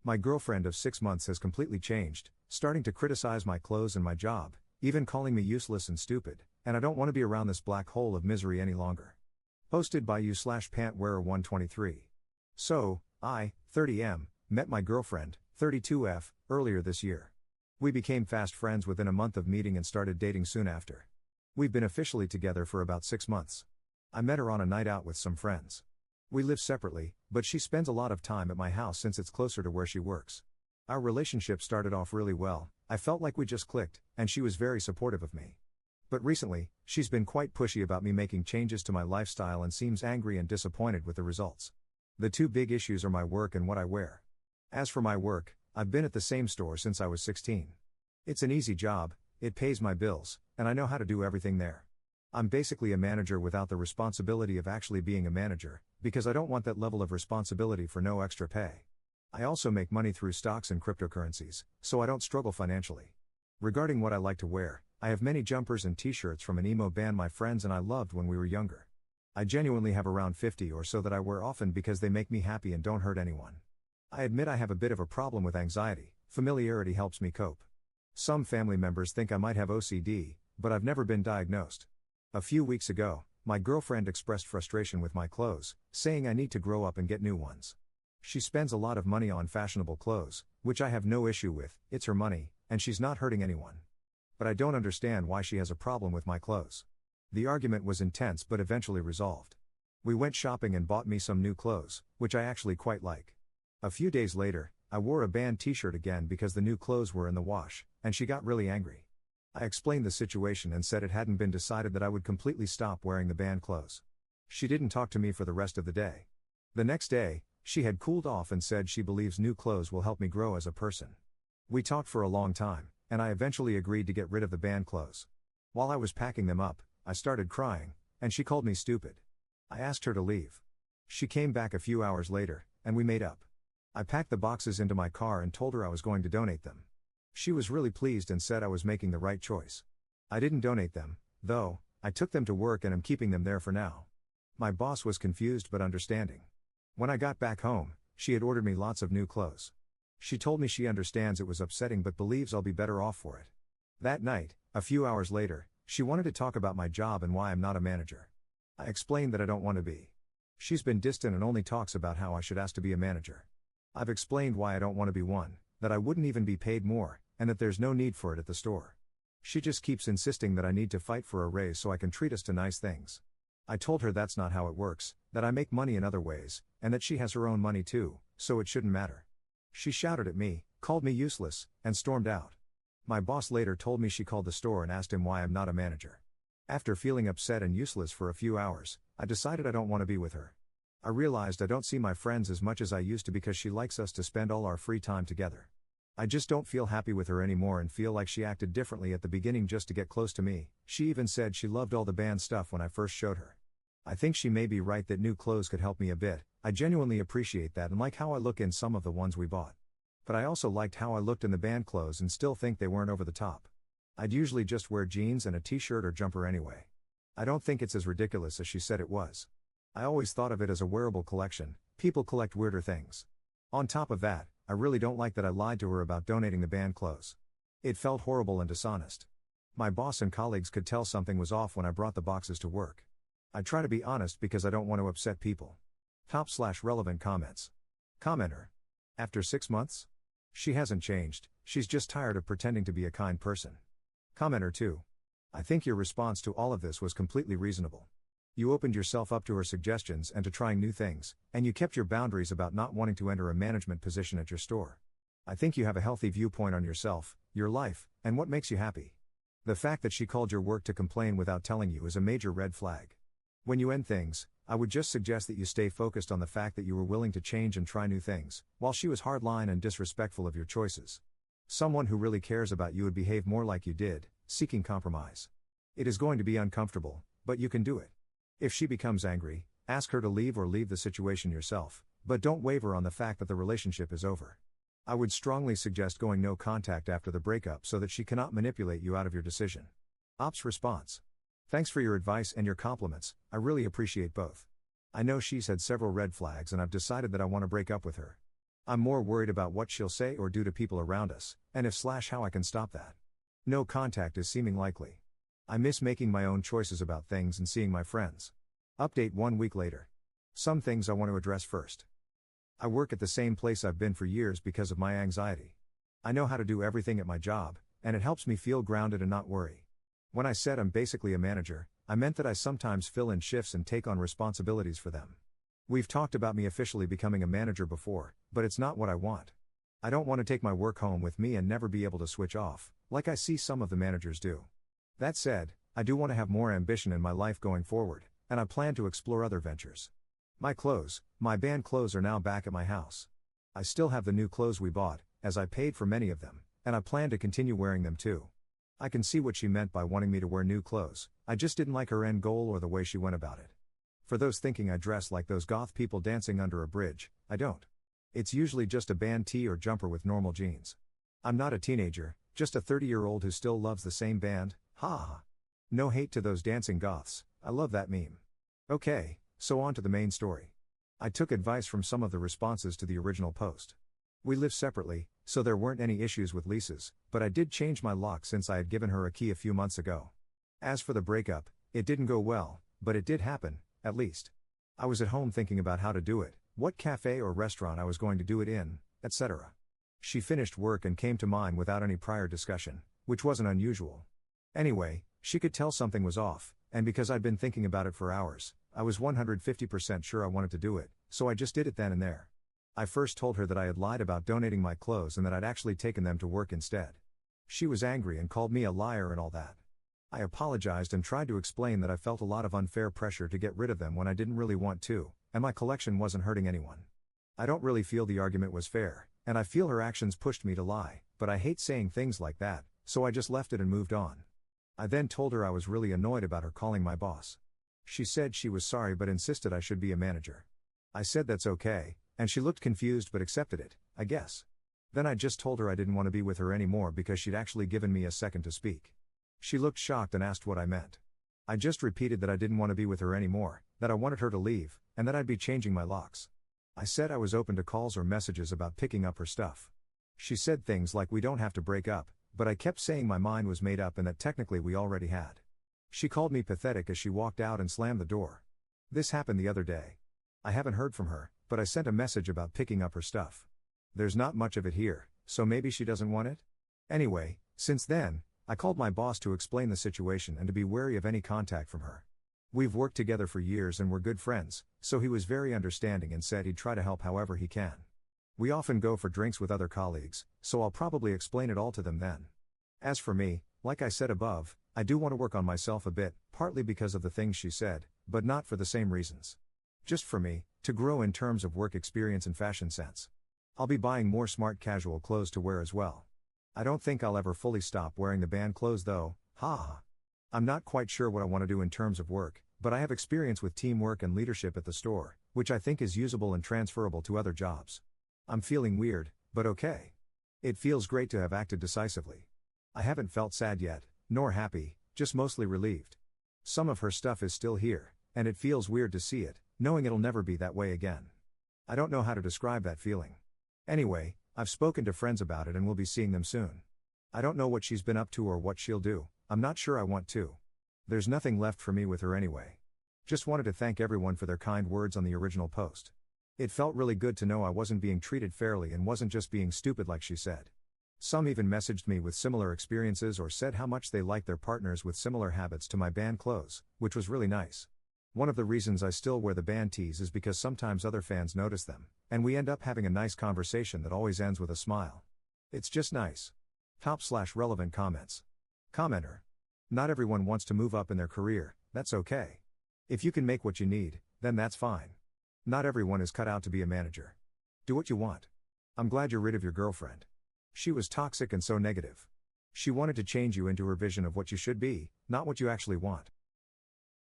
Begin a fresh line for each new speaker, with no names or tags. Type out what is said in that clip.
My girlfriend of 6 months has completely changed, starting to criticize my clothes and my job, even calling me useless and stupid, and I don't want to be around this black hole of misery any longer. Posted by you/pantwearer123. So, I, 30M, met my girlfriend, 32F, earlier this year. We became fast friends within a month of meeting and started dating soon after. We've been officially together for about 6 months. I met her on a night out with some friends. We live separately, but she spends a lot of time at my house since it's closer to where she works. Our relationship started off really well, I felt like we just clicked, and she was very supportive of me. But recently, she's been quite pushy about me making changes to my lifestyle and seems angry and disappointed with the results. The two big issues are my work and what I wear. As for my work, I've been at the same store since I was 16. It's an easy job, it pays my bills, and I know how to do everything there. I'm basically a manager without the responsibility of actually being a manager, because I don't want that level of responsibility for no extra pay. I also make money through stocks and cryptocurrencies, so I don't struggle financially. Regarding what I like to wear, I have many jumpers and t-shirts from an emo band my friends and I loved when we were younger. I genuinely have around 50 or so that I wear often because they make me happy and don't hurt anyone. I admit I have a bit of a problem with anxiety, familiarity helps me cope. Some family members think I might have OCD, but I've never been diagnosed. A few weeks ago, my girlfriend expressed frustration with my clothes, saying I need to grow up and get new ones. She spends a lot of money on fashionable clothes, which I have no issue with, it's her money, and she's not hurting anyone. But I don't understand why she has a problem with my clothes. The argument was intense but eventually resolved. We went shopping and bought me some new clothes, which I actually quite like. A few days later, I wore a band t-shirt again because the new clothes were in the wash, and she got really angry. I explained the situation and said it hadn't been decided that I would completely stop wearing the band clothes. She didn't talk to me for the rest of the day. The next day, she had cooled off and said she believes new clothes will help me grow as a person. We talked for a long time, and I eventually agreed to get rid of the band clothes. While I was packing them up, I started crying, and she called me stupid. I asked her to leave. She came back a few hours later, and we made up. I packed the boxes into my car and told her I was going to donate them. She was really pleased and said I was making the right choice. I didn't donate them, though, I took them to work and am keeping them there for now. My boss was confused but understanding. When I got back home, she had ordered me lots of new clothes. She told me she understands it was upsetting but believes I'll be better off for it. That night, a few hours later, she wanted to talk about my job and why I'm not a manager. I explained that I don't want to be. She's been distant and only talks about how I should ask to be a manager. I've explained why I don't want to be one, that I wouldn't even be paid more, and that there's no need for it at the store. She just keeps insisting that I need to fight for a raise so I can treat us to nice things. I told her that's not how it works, that I make money in other ways, and that she has her own money too, so it shouldn't matter. She shouted at me, called me useless, and stormed out. My boss later told me she called the store and asked him why I'm not a manager. After feeling upset and useless for a few hours, I decided I don't want to be with her. I realized I don't see my friends as much as I used to because she likes us to spend all our free time together. I just don't feel happy with her anymore and feel like she acted differently at the beginning just to get close to me. She even said she loved all the band stuff when I first showed her. I think she may be right that new clothes could help me a bit. I genuinely appreciate that and like how I look in some of the ones we bought. But I also liked how I looked in the band clothes and still think they weren't over the top. I'd usually just wear jeans and a t-shirt or jumper anyway. I don't think it's as ridiculous as she said it was. I always thought of it as a wearable collection. People collect weirder things. On top of that, I really don't like that I lied to her about donating the band clothes. It felt horrible and dishonest. My boss and colleagues could tell something was off when I brought the boxes to work. I try to be honest because I don't want to upset people. Top/relevant comments. Commenter. After 6 months? She hasn't changed, she's just tired of pretending to be a kind person. Commenter 2. I think your response to all of this was completely reasonable. You opened yourself up to her suggestions and to trying new things, and you kept your boundaries about not wanting to enter a management position at your store. I think you have a healthy viewpoint on yourself, your life, and what makes you happy. The fact that she called your work to complain without telling you is a major red flag. When you end things, I would just suggest that you stay focused on the fact that you were willing to change and try new things, while she was hardline and disrespectful of your choices. Someone who really cares about you would behave more like you did, seeking compromise. It is going to be uncomfortable, but you can do it. If she becomes angry, ask her to leave or leave the situation yourself, but don't waver on the fact that the relationship is over. I would strongly suggest going no contact after the breakup so that she cannot manipulate you out of your decision. Ops response. Thanks for your advice and your compliments, I really appreciate both. I know she's had several red flags and I've decided that I want to break up with her. I'm more worried about what she'll say or do to people around us, and if / how I can stop that. No contact is seeming likely. I miss making my own choices about things and seeing my friends. Update 1 week later. Some things I want to address first. I work at the same place I've been for years because of my anxiety. I know how to do everything at my job, and it helps me feel grounded and not worry. When I said I'm basically a manager, I meant that I sometimes fill in shifts and take on responsibilities for them. We've talked about me officially becoming a manager before, but it's not what I want. I don't want to take my work home with me and never be able to switch off, like I see some of the managers do. That said, I do want to have more ambition in my life going forward, and I plan to explore other ventures. My band clothes are now back at my house. I still have the new clothes we bought, as I paid for many of them, and I plan to continue wearing them too. I can see what she meant by wanting me to wear new clothes, I just didn't like her end goal or the way she went about it. For those thinking I dress like those goth people dancing under a bridge, I don't. It's usually just a band tee or jumper with normal jeans. I'm not a teenager, just a 30-year-old who still loves the same band, ha ha. No hate to those dancing goths, I love that meme. Okay, so on to the main story. I took advice from some of the responses to the original post. We live separately, so there weren't any issues with leases, but I did change my lock since I had given her a key a few months ago. As for the breakup, it didn't go well, but it did happen, at least. I was at home thinking about how to do it, what cafe or restaurant I was going to do it in, etc. She finished work and came to mine without any prior discussion, which wasn't unusual. Anyway, she could tell something was off, and because I'd been thinking about it for hours, I was 150% sure I wanted to do it, so I just did it then and there. I first told her that I had lied about donating my clothes and that I'd actually taken them to work instead. She was angry and called me a liar and all that. I apologized and tried to explain that I felt a lot of unfair pressure to get rid of them when I didn't really want to, and my collection wasn't hurting anyone. I don't really feel the argument was fair, and I feel her actions pushed me to lie, but I hate saying things like that, so I just left it and moved on. I then told her I was really annoyed about her calling my boss. She said she was sorry but insisted I should be a manager. I said that's okay, and she looked confused but accepted it, I guess. Then I just told her I didn't want to be with her anymore because she'd actually given me a second to speak. She looked shocked and asked what I meant. I just repeated that I didn't want to be with her anymore, that I wanted her to leave, and that I'd be changing my locks. I said I was open to calls or messages about picking up her stuff. She said things like we don't have to break up, but I kept saying my mind was made up and that technically we already had. She called me pathetic as she walked out and slammed the door. This happened the other day. I haven't heard from her, but I sent a message about picking up her stuff. There's not much of it here, so maybe she doesn't want it? Anyway, since then, I called my boss to explain the situation and to be wary of any contact from her. We've worked together for years and we're good friends, so he was very understanding and said he'd try to help however he can. We often go for drinks with other colleagues, so I'll probably explain it all to them then. As for me, like I said above, I do want to work on myself a bit, partly because of the things she said, but not for the same reasons. Just for me, to grow in terms of work experience and fashion sense. I'll be buying more smart casual clothes to wear as well. I don't think I'll ever fully stop wearing the band clothes though, ha. I'm not quite sure what I want to do in terms of work, but I have experience with teamwork and leadership at the store, which I think is usable and transferable to other jobs. I'm feeling weird, but okay. It feels great to have acted decisively. I haven't felt sad yet, nor happy, just mostly relieved. Some of her stuff is still here, and it feels weird to see it, knowing it'll never be that way again. I don't know how to describe that feeling. Anyway, I've spoken to friends about it and will be seeing them soon. I don't know what she's been up to or what she'll do, I'm not sure I want to. There's nothing left for me with her anyway. Just wanted to thank everyone for their kind words on the original post. It felt really good to know I wasn't being treated fairly and wasn't just being stupid like she said. Some even messaged me with similar experiences or said how much they liked their partners with similar habits to my band clothes, which was really nice. One of the reasons I still wear the band tees is because sometimes other fans notice them, and we end up having a nice conversation that always ends with a smile. It's just nice. Top/relevant comments. Commenter. Not everyone wants to move up in their career, that's okay. If you can make what you need, then that's fine. Not everyone is cut out to be a manager. Do what you want. I'm glad you're rid of your girlfriend. She was toxic and so negative. She wanted to change you into her vision of what you should be, not what you actually want.